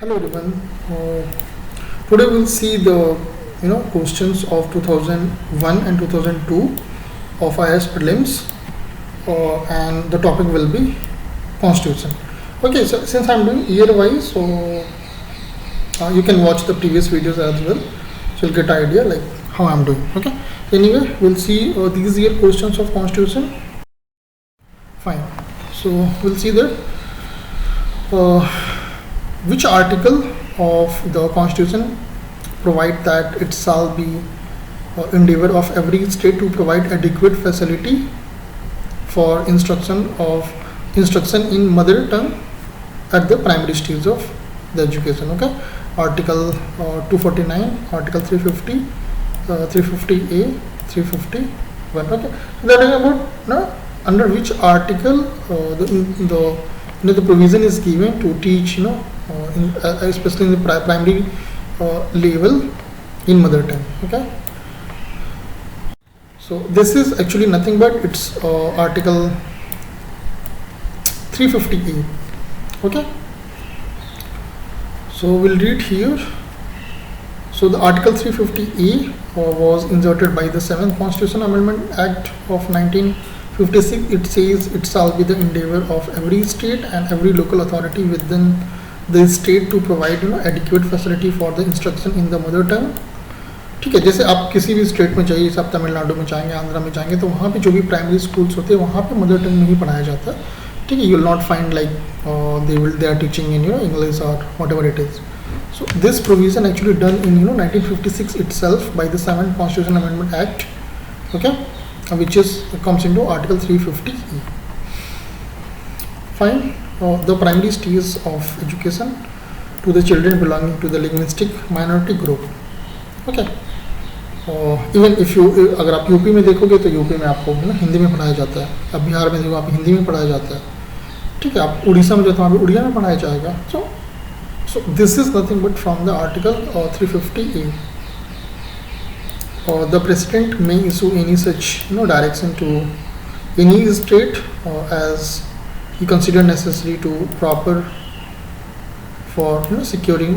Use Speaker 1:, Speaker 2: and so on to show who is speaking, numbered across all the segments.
Speaker 1: Hello everyone. Today we'll see the questions of 2001 and 2002 of IAS prelims, and the topic will be constitution. Okay, so since I'm doing year wise, so you can watch the previous videos as well, so you'll get idea like how I'm doing. Okay. Anyway, we'll see these year questions of constitution. Fine. So we'll see that. Which article of the constitution provide that it shall be endeavor of every state to provide adequate facility for instruction in mother tongue at the primary stage of the education. Okay, article 249, article 350, 350a, 351. Okay, so that is about under which article the provision is given to teach especially in the primary level in mother tongue. Okay, so this is actually nothing but it's article 350a. Okay, so we'll read here. So the article 350a was inserted by the 7th Constitution Amendment Act of 1956. It says it shall be the endeavor of every state and every local authority within the state to provide adequate facility for the instruction in the mother tongue. ठीक है, जैसे आप किसी भी state में जाइए, आप तमिलनाडु में जाएंगे, आंध्रा में जाएंगे, तो वहाँ पे जो भी प्राइमरी स्कूल्स होते हैं वहाँ पे मदर टंग में ही पढ़ाया जाता है. ठीक है, you will not find like they are teaching in English or whatever it is. So this provision actually done in 1956 itself by the 7th Constitution Amendment Act. Okay, which comes into article 350e. Fine. The primary stage of education to the children belonging to the linguistic minority group. Okay. Even if you अगर आप UP में देखोगे तो UP में आपको हिंदी में पढ़ाया जाता है. अब बिहार में देखो आप हिंदी में पढ़ाया जाता है. ठीक है, आप उड़ीसा में जो वहाँ पे उड़िया में पढ़ाया जाएगा. So this is nothing but from the article 350a. The president may issue any such direction to any state as he consider necessary to proper for securing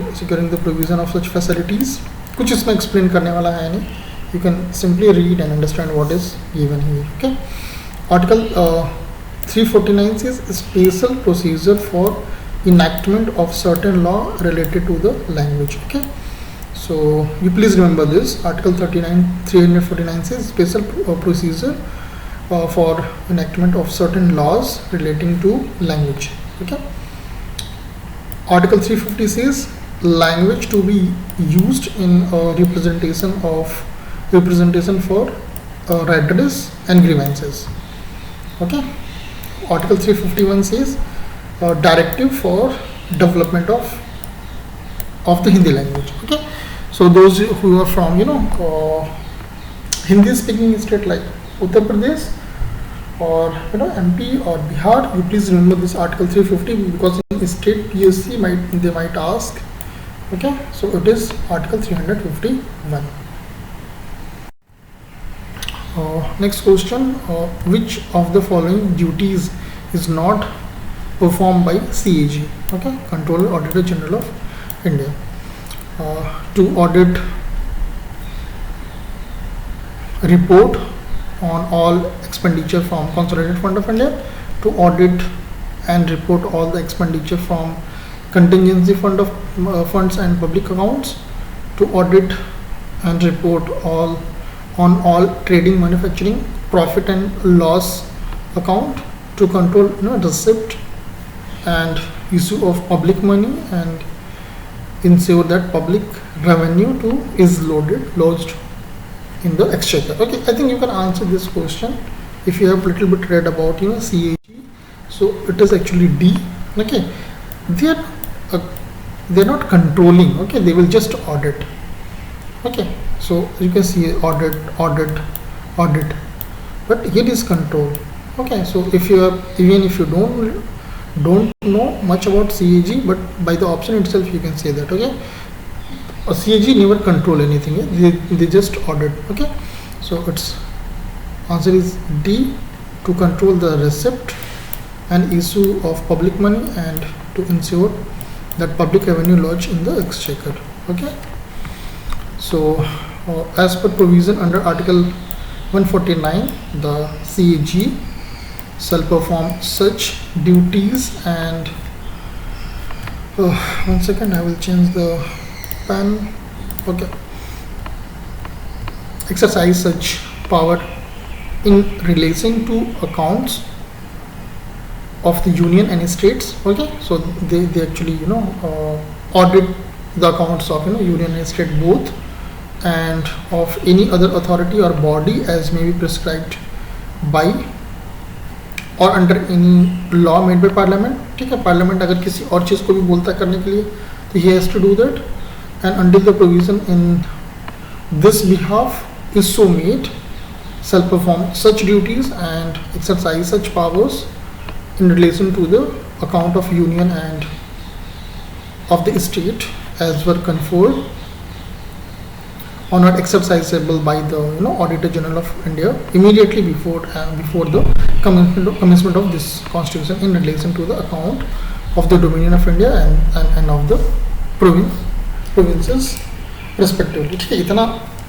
Speaker 1: the provision of such facilities. कुछ इसमें explain करने वाला है नहीं. You can simply read and understand what is given here. Okay. Article 349 says special procedure for enactment of certain law related to the language. Okay, so you please remember this. Article 349 says special procedure for enactment of certain laws relating to language. Okay. Article 350 says language to be used in representation for redress and grievances. Okay. Article 351 says directive for development of the Hindi language. Okay, so those who are from Hindi speaking state like Uttar Pradesh or MP or Bihar, you please remember this article 350 because in state PSC they might ask. Okay, so it is article 351. Next question, which of the following duties is not performed by CAG, okay, Controller Auditor General of India? To audit, report on all expenditure from Consolidated Fund of India, to audit and report all the expenditure from contingency fund of funds and public accounts, to audit and report on all trading, manufacturing, profit and loss account, to control receipt and issue of public money and ensure that public revenue too is lodged in the exchequer. Okay, I think you can answer this question if you have little bit read about CAG. So it is actually D. Okay, they're not controlling. Okay, they will just audit. Okay, so you can see audit, but here is control. Okay, so if you are, even if you don't know much about CAG, but by the option itself you can say that. Okay, a CAG never control anything. They just audit. Okay, so its answer is D, to control the receipt and issue of public money and to ensure that public revenue lodged in the exchequer. Okay, so as per provision under article 149, the CAG shall perform such duties and one second, I will change the pen. Okay, exercise such power in relation to accounts of the union and states. Okay, so they actually audit the accounts of union and state both, and of any other authority or body as may be prescribed by और under any law made by parliament. ठीक है, parliament अगर किसी और चीज़ को भी बोलता है करने के लिए तो ही has to do that, and until the provision in this behalf is so made shall perform such duties and exercise such powers in relation to the account of union and of the state as were conferred or not exercisable by the Auditor General of India immediately before the commencement of this constitution in relation to the account of the Dominion of India and of the provinces respectively. ठीक है, इतना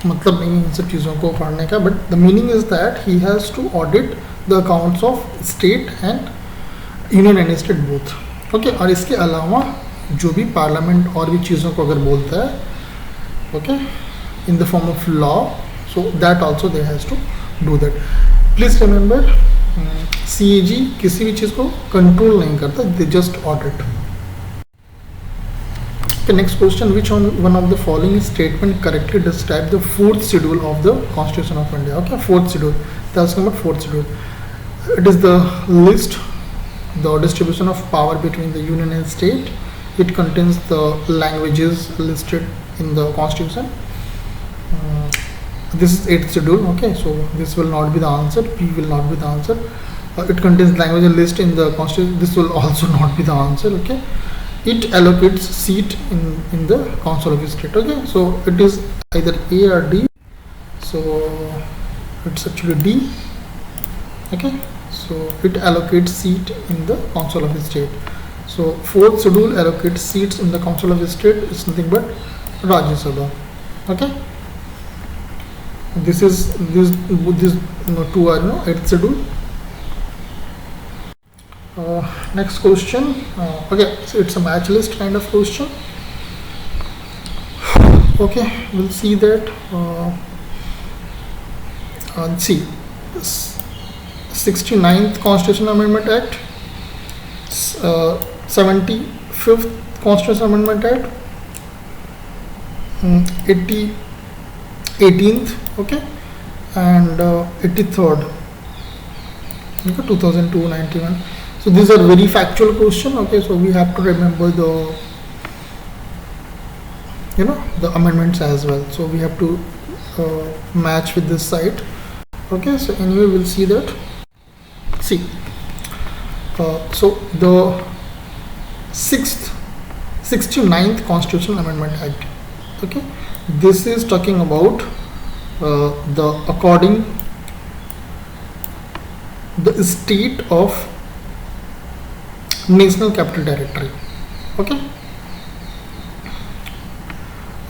Speaker 1: मतलब नहीं इन सब चीज़ों को पढ़ने का, but the meaning is that he has to audit the accounts of state and union and state both. Okay, और इसके अलावा जो भी पार्लियामेंट और भी चीज़ों को अगर बोलता है, okay, in the form of law, so that also they has to do that. Please remember, CAG किसी भी चीज़ को कंट्रोल नहीं करता, they just audit. The next question, which one of the following statement correctly describe the fourth schedule of the Constitution of India? Okay, fourth schedule. That's about fourth schedule. It is the list, the distribution of power between the union and state. It contains the languages listed in the Constitution. This is eighth schedule. Okay, so this will not be the answer. P will not be the answer. It contains language list in the Constitution. This will also not be the answer. Okay. It allocates seat in the council of state. Okay, so it is either A or D, so it's actually D. Okay, so it allocates seat in the council of state. So fourth schedule allocates seats in the council of state is nothing but Rajya Sabha. Okay, this two are eighth schedule. Next question. Okay, so it's a match list kind of question. Okay, we'll see that. See, 69th Constitutional Amendment Act, 75th Constitutional Amendment Act, 18th, okay, and 83rd, okay, 2002, 91. So these are very factual question. Okay, so we have to remember the the amendments as well. So we have to match with this side. Okay, so anyway we'll see that. See, so the 69th Constitutional Amendment Act. Okay, this is talking about the according the state of National Capital Territory. Okay,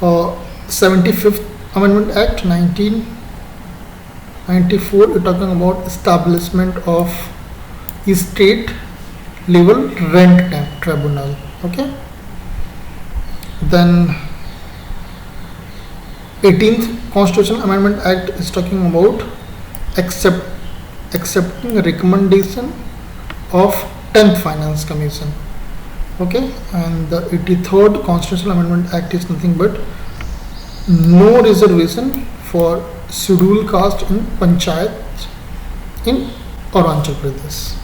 Speaker 1: 75th Amendment Act 1994 is talking about establishment of state level rent tribunal. Okay, then 18th Constitutional Amendment Act is talking about accepting a recommendation of 10th Finance Commission. Okay, and the 83rd Constitutional Amendment Act is nothing but no reservation for scheduled caste in panchayat in Arunachal Pradesh.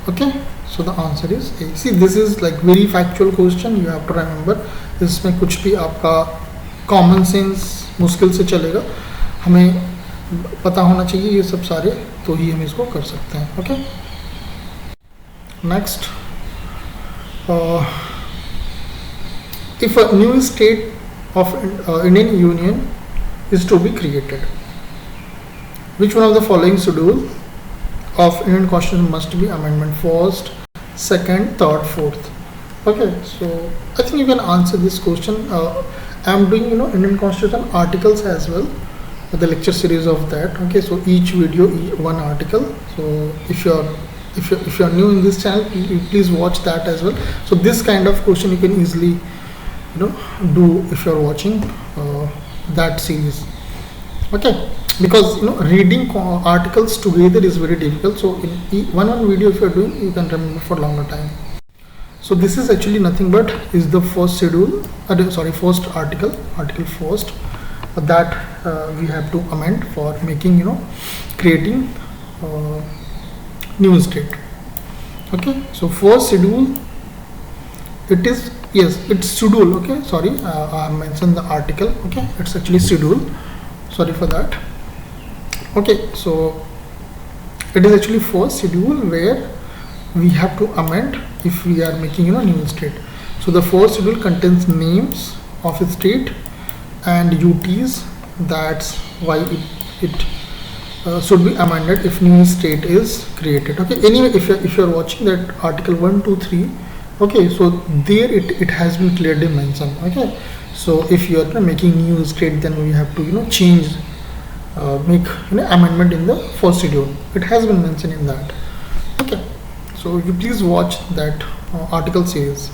Speaker 1: Okay, so the answer is A. See, this is like very factual question. You have to remember, इसमें कुछ भी आपका common sense मुश्किल से चलेगा, हमें पता होना चाहिए ये सब सारे, तो ही हम इसको कर सकते हैं. Okay, next, if a new state of Indian Union is to be created, which one of the following schedule of Indian Constitution must be amendment? First, second, third, fourth. Okay, so I think you can answer this question. I am doing Indian Constitution articles as well, the lecture series of that. Okay, so each video one article. So if you're new in this channel, you please watch that as well. So this kind of question you can easily do if you're watching that series. Okay, because reading articles together is very difficult. So in one video if you're doing, you can remember for longer time. So this is actually nothing but is the first schedule, first article first that we have to amend for making creating new state. Okay, so first schedule, it is, yes, it's schedule. Okay, sorry, I mentioned the article. Okay, it's actually schedule, sorry for that. Okay, so it is actually first schedule where we have to amend if we are making new state. So the first schedule contains names of a state and UTs. That's why it should be amended if new state is created. Okay, anyway, if you're watching that article 1, 2, 3, okay, so there it has been clearly mentioned. Okay, so if you are making new state, then we have to change, make amendment in the first schedule. It has been mentioned in that. Okay, so you please watch that article series.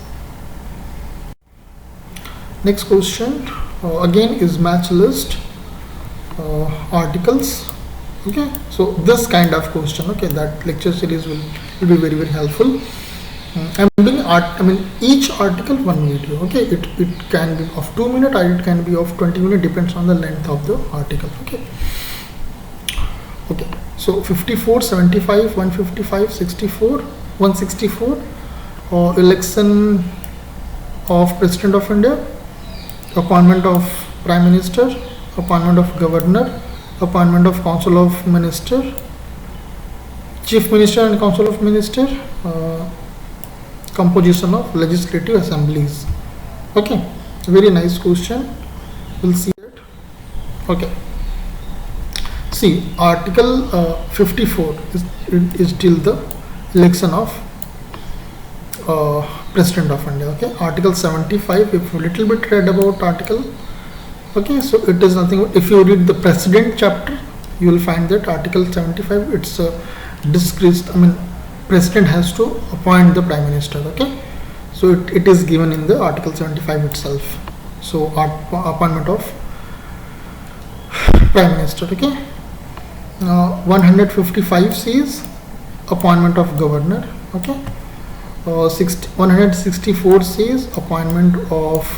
Speaker 1: Next question again is match list articles. Okay, so this kind of question, okay, that lecture series will be very, very helpful. I'm doing each article one video. Okay, it can be of 2 minutes or it can be of 20 minutes, depends on the length of the article. Okay, so 54, 75, 155, 64, 164, election of President of India, appointment of Prime Minister, appointment of Governor, appointment of Council of Minister, Chief Minister and Council of Minister, composition of legislative assemblies. Okay, very nice question. We'll see it. Okay, see, article 54 is till the election of President of India. Okay, article 75, if you little bit read about article, okay, so it is nothing. If you read the President chapter, you will find that article 75, it's discreet. President has to appoint the Prime Minister. Okay, so it is given in the article 75 itself. So appointment of Prime Minister. Okay, 155 says appointment of Governor. Okay, 164 says appointment of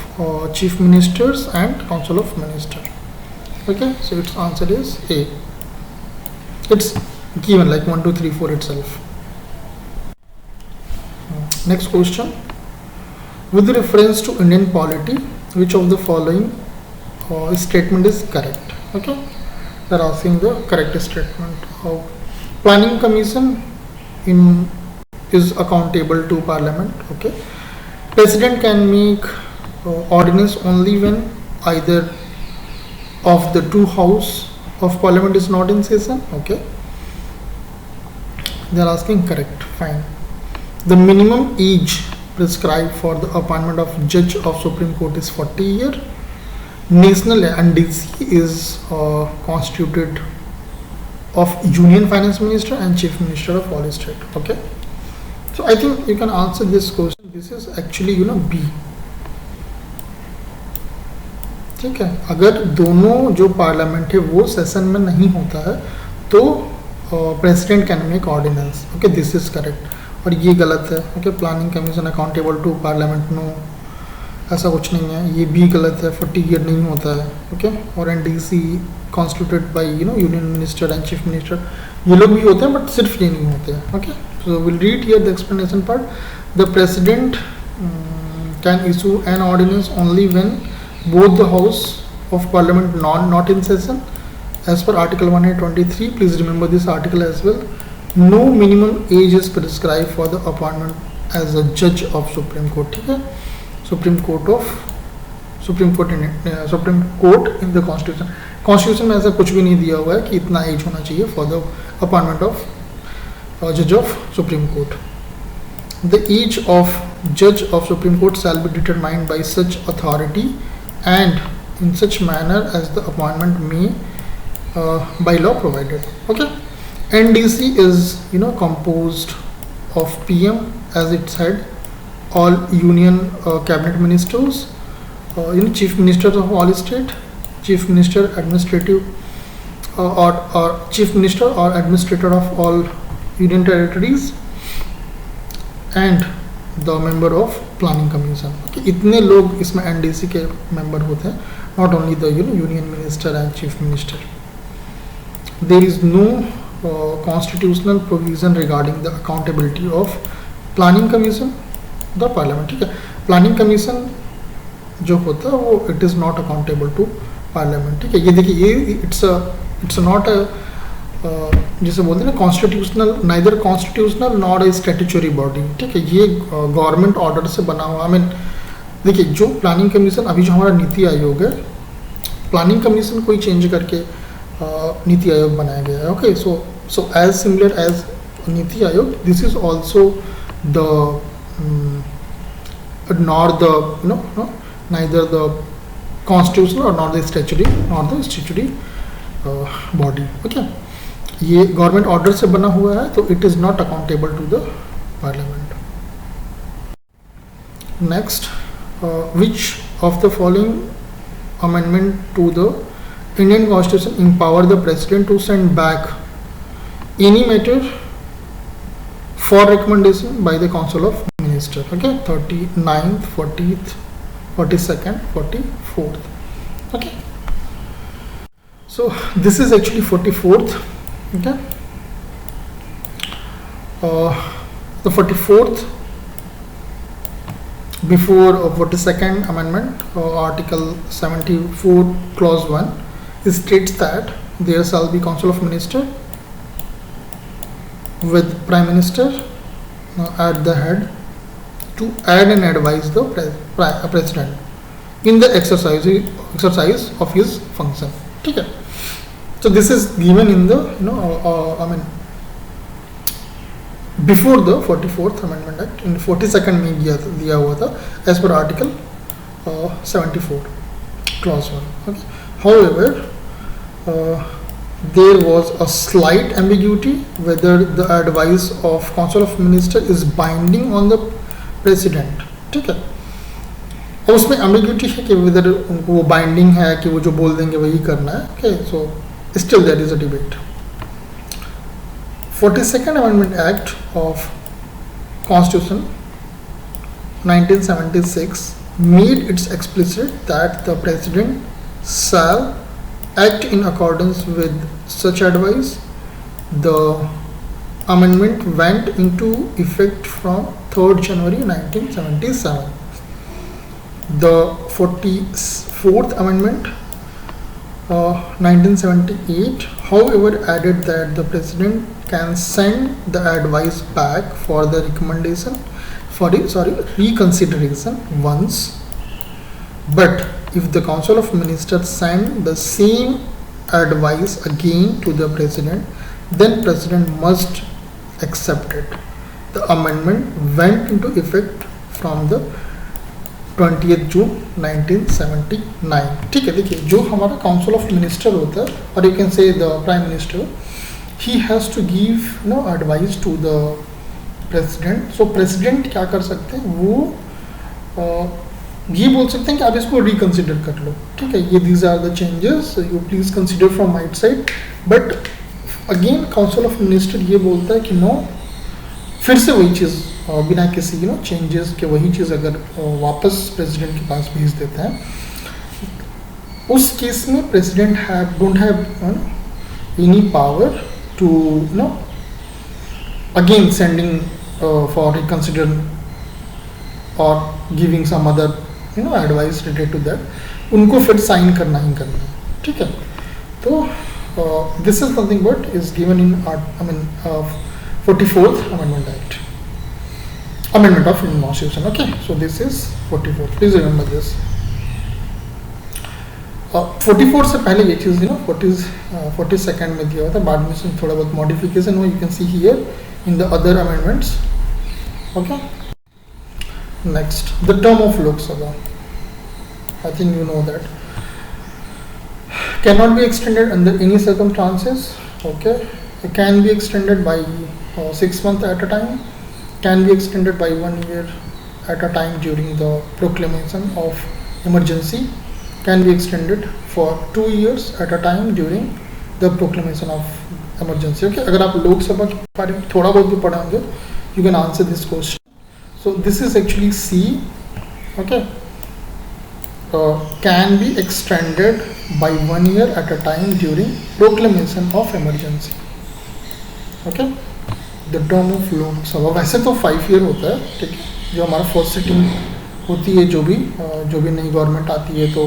Speaker 1: Chief Ministers and Council of Ministers. Okay, so its answer is A. It's given like 1, 2, 3, 4 itself. Next question, with reference to Indian polity, which of the following statement is correct? Okay, they're asking the correct statement. Planning Commission is accountable to Parliament. Okay, President can make ordinance only when either of the two house of Parliament is not in session. Okay, they're asking correct. Fine. The minimum age prescribed for the appointment of judge of Supreme Court is 40 years. National NDC is constituted of Union Finance Minister and Chief Minister of all state. Okay, so I think you can answer this question. This is actually B. ठीक है, अगर दोनों जो parliament है वो session में नहीं होता है तो president can make ordinance. Okay, this is correct. और ये गलत है. Okay, planning commission accountable to parliament, no, ऐसा कुछ नहीं है. ये भी गलत है, 40 ईयर नहीं होता है. ओके, और NDC constituted by union minister and chief minister, ये लोग भी होते हैं बट सिर्फ ये नहीं होते हैं. Okay, so will read here the explanation part. The president can issue an ordinance only when both the house of parliament not in session as per article 123. Please remember this article as well. No minimum age is prescribed for the appointment as a judge of Supreme Court. ठीक है, Supreme Court in the Constitution में ऐसा कुछ भी नहीं दिया हुआ है कि इतना एज होना चाहिए for the appointment of judge of Supreme Court. The age of judge of Supreme Court shall be determined by such authority and in such manner as the appointment may by law provided. Okay. NDC is composed of PM as its head, all union cabinet ministers, chief ministers of all state, chief minister administrative or chief minister or administrator of all union territories, and the member of planning commission. Okay, इतने लोग इसमें NDC के member होते हैं, not only the union minister and chief minister. There is no constitutional provision regarding the accountability of planning commission, the parliament. ठीक है, planning commission जो होता है वो it is not accountable to parliament. ठीक है, ये देखिए ये it's not a जिसे बोलते हैं ना constitutional, neither constitutional not a statutory body. ठीक है, ये गवर्नमेंट ऑर्डर से बना हुआ. आई मीन देखिए जो प्लानिंग कमीशन अभी जो हमारा नीति आयोग है, प्लानिंग कमीशन को ही चेंज करके नीति आयोग बनाया गया है. Okay, so as similar as NITI Aayog, this is also the not the neither the constitutional और not the statutory body. Okay, ये गवर्नमेंट ऑर्डर से बना हुआ है तो it is not accountable to the parliament. Next, which of the following amendment to the Indian constitution empower the president to send back any matter for recommendation by the council of minister. Okay, 39th, 40th, 42nd, 44th. Okay, so this is actually 44th. Okay, the 44th before 42nd amendment, article 74 clause 1, it states that there shall be council of minister with prime minister at the head to aid and advise the president in the exercise of his function. ठीक है, so this is given in the I mean before the 44th amendment act. in 42nd में दिया हुआ था as per article 74 clause 1. Okay, however there was a slight ambiguity whether the advice of council of minister is binding on the president. ठीक है, और उसमें ambiguity है कि whether उनको वो binding है कि वो जो बोल देंगे वही करना है. Okay, so still there is a debate. 42nd Amendment Act of Constitution 1976 made it explicit that the President shall act in accordance with such advice. The amendment went into effect from 3rd January 1977. The 44th Amendment 1978, however, added that the President can send the advice back for the reconsideration once, but if the Council of Ministers send the same advice again to the President, then President must accept it. The amendment went into effect from the 20th June 1979. ठीक है, देखिए जो हमारा council of minister होता है और you can say the prime minister, he has to give advice to the president. So president क्या कर सकते हैं, वो ये बोल सकते हैं कि आप इसको रिकन्सिडर कर लो. ठीक है, ये these are the changes, you please consider from my side. But again council of minister ये बोलता है कि नो, फिर से वही चीज़ बिना किसी चेंजेस के वही चीज़ अगर वापस प्रेसिडेंट के पास भेज देते हैं, उस केस में president don't have any power to again sending for reconsider और giving some other advice related to that. उनको फिर साइन करना ही करना है. ठीक है, तो this is something but is given in 44th Amendment Act. Amendment of Indian Constitution. Okay, so this is 44. Please remember this. 44 से पहले ये चीज़ 42nd में दिया हुआ था, बाद में थोड़ा बहुत मॉडिफिकेशन हुआ. You can see here in the other amendments Okay. Next, the term of Lok Sabha. I think you know that. Cannot be extended under any circumstances. Okay. It can be extended by 6 months at a time. Can be extended by 1 year at a time during the proclamation of emergency. Can be extended for 2 years at a time during the proclamation of emergency. Okay. अगर आप लोक सभा के बारे में थोड़ा बहुत भी पढ़े होंगे, you can answer this question. So this is actually C. Okay. Can be extended by 1 year at a time during proclamation of emergency. Okay. The term of लोक सभा वैसे तो 5 year होता है, ठीक है, जो हमारा फर्स्ट सिटिंग होती है, जो भी नई गवर्नमेंट आती है तो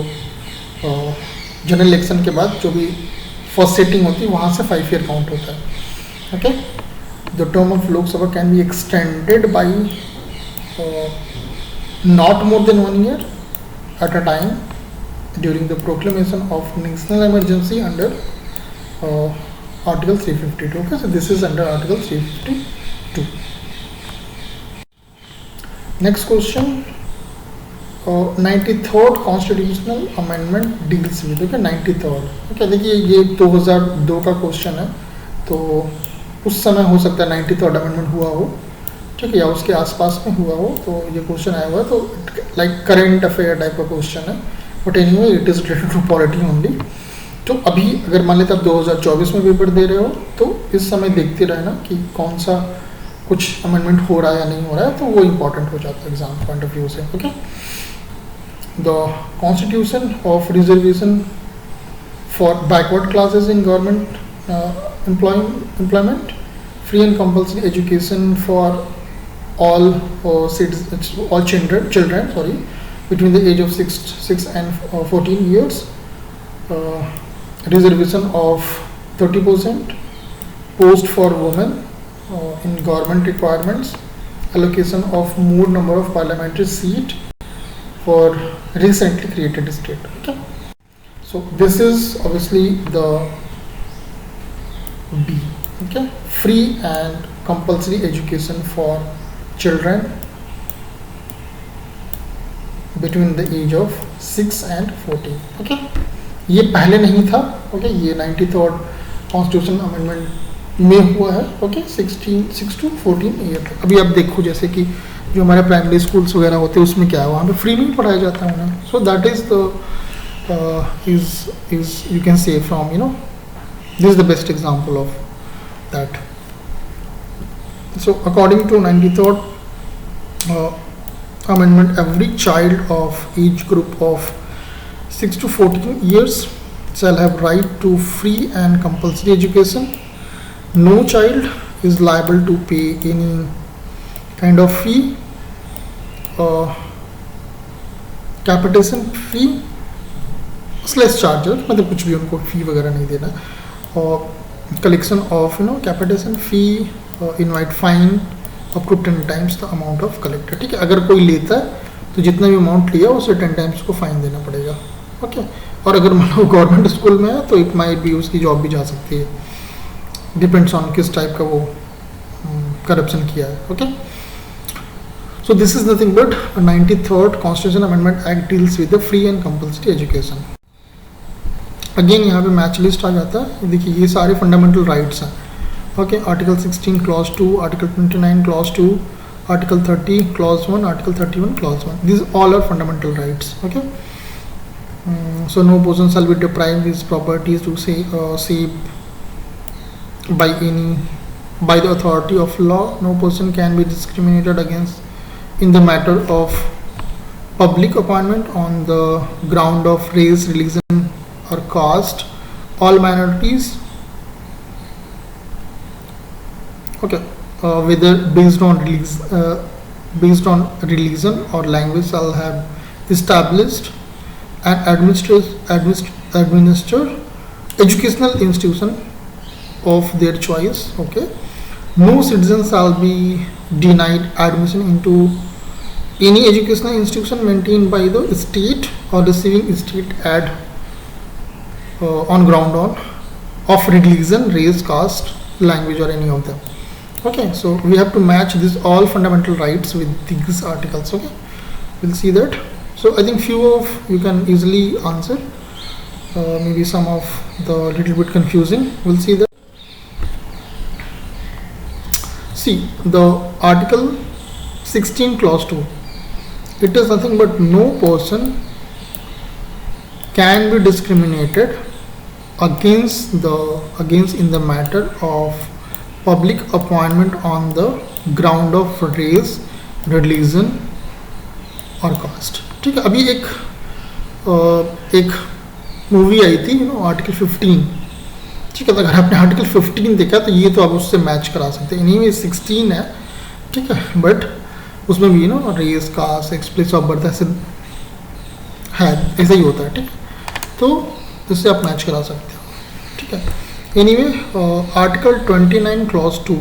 Speaker 1: जनरल इलेक्शन के बाद जो भी फर्स्ट सिटिंग होती है वहाँ से 5 year काउंट होता है. ओके. द टर्म ऑफ लोक सभा can be extended by not more than 1 year at a time during the proclamation of national emergency under Article 352. Okay, so this is under Article 352. Next question. 93rd constitutional amendment deals with. Okay, 93rd. Okay, देखिए ये 2002 का question है, तो उस समय हो सकता है 93rd अमेंडमेंट हुआ हो, ठीक है, या उसके आसपास में हुआ हो, तो ये क्वेश्चन आया हुआ है, तो लाइक करेंट अफेयर टाइप का क्वेश्चन है, but anyway it is related to polity only. तो अभी अगर मान लेते आप 2024 में पेपर दे रहे हो, तो इस समय देखते रहना कि कौन सा कुछ अमेंडमेंट हो रहा है या नहीं हो रहा है, तो वो इम्पॉर्टेंट हो जाता है एग्जाम पॉइंट ऑफ व्यू से. Okay. The constitution of reservation for backward classes in government employment, free and compulsory education for all children between the age of 6 and 14 years, reservation of 30%, post for women in government requirements, allocation of more number of parliamentary seat for recently created state. Okay, so this is obviously the B. Okay, free and compulsory education for children between the age of 6 and 14. Okay, ये पहले नहीं था. Okay, ये 93rd constitution amendment में हुआ है. Okay, 6 to 14 year तक. अभी आप देखो जैसे कि जो हमारे प्राइमरी स्कूल्स वगैरह होते हैं उसमें क्या है, वहाँ पे फ्री में पढ़ाया जाता है उन्हें. So that is the is you can say from this is the best example of that. So according to 93rd amendment, every child of age group of 6 to 14 years shall have right to free and compulsory education. No child is liable to pay any kind of fee, capitation fee, स्लेस चार्जर, मतलब कुछ भी उनको fee वगैरह नहीं देना, और collection of capitation fee, invite fine up to 10 times the amount of collected. ठीक है, अगर कोई लेता है तो जितना भी अमाउंट लिया उसे 10 times को फाइन देना पड़ेगा. ओके, और अगर मान लो गवर्नमेंट स्कूल में है तो इट माइट भी उसकी जॉब भी जा सकती है, डिपेंड्स ऑन किस टाइप का वो करप्शन किया है. Okay, so this is nothing but 93rd constitution amendment act deals with the free and compulsory education. Again यहाँ पे मैच लिस्ट आ जाता है. देखिए ये सारे फंडामेंटल राइट्स हैं. Okay, article 16 clause 2, article 29 clause 2, article 30 clause 1, article 31 clause 1. This all are fundamental rights. Okay, so no person shall be deprived his properties to say by the authority of law. No person can be discriminated against in the matter of public appointment on the ground of race, religion or caste. All minorities, okay, whether based on religion or language, shall have established and administer educational institution of their choice. Okay, no citizen shall be denied admission into any educational institution maintained by the state or receiving state aid on ground of religion, race, caste, language or any of them. Okay, so we have to match these all fundamental rights with these articles. Okay, we'll see that. So I think few of you can easily answer, maybe some of the little bit confusing. We'll see that. See the article 16 clause 2, it is nothing but no person can be discriminated against in the matter of public appointment on the ground of race, religion और cast. ठीक है, अभी एक movie आई थी article 15. ठीक है, अगर आपने आर्टिकल 15 देखा तो ये तो आप उससे मैच करा सकते हैं. एनीवे 16 है, ठीक है, बट उसमें भी race, caste, sex, place of birth ऐसे है, ऐसा ही होता है. ठीक है, तो इससे आप मैच करा सकते हो. ठीक है, anyway article 29 clause 2,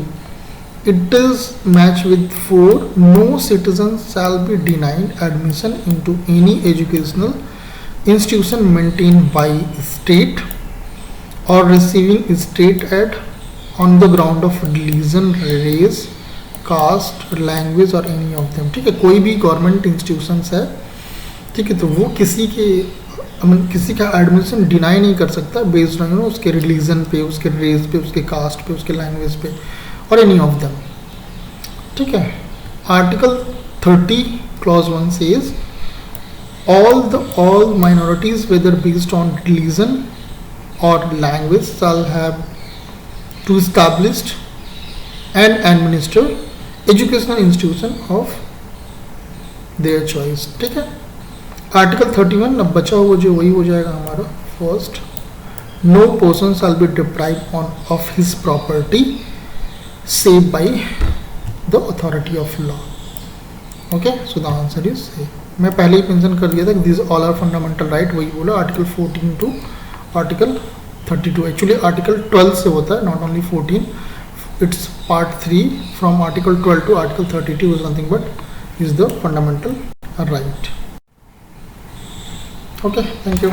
Speaker 1: it is matched with 4. No citizen shall be denied admission into any educational institution maintained by state or receiving state aid on the ground of religion, race, caste, language or any of them. ठीक है, कोई भी government institutions है, ठीक है, तो वो किसी का एडमिशन डिनाई नहीं कर सकता बेस्ड ऑन उसके रिलीजन पे, उसके रेस पे, उसके कास्ट पे, उसके लैंग्वेज पे और एनी ऑफ देम. ठीक है, article 30 clause 1 says all minorities whether based on religion or language shall have to established and administer educational institution of their choice. ठीक है, आर्टिकल 31 अब बचा हुआ जो वही हो जाएगा हमारा first. No person shall be deprive of his property save by the authority of law. Okay, so the answer is A. मैं पहले ही मेंशन कर दिया था कि this all are fundamental right, वही बोला article 14 to article 32. Actually article 12 से होता है, not only 14. It's part 3 from article 12 to article 32 is nothing but is the fundamental right. Okay, thank you.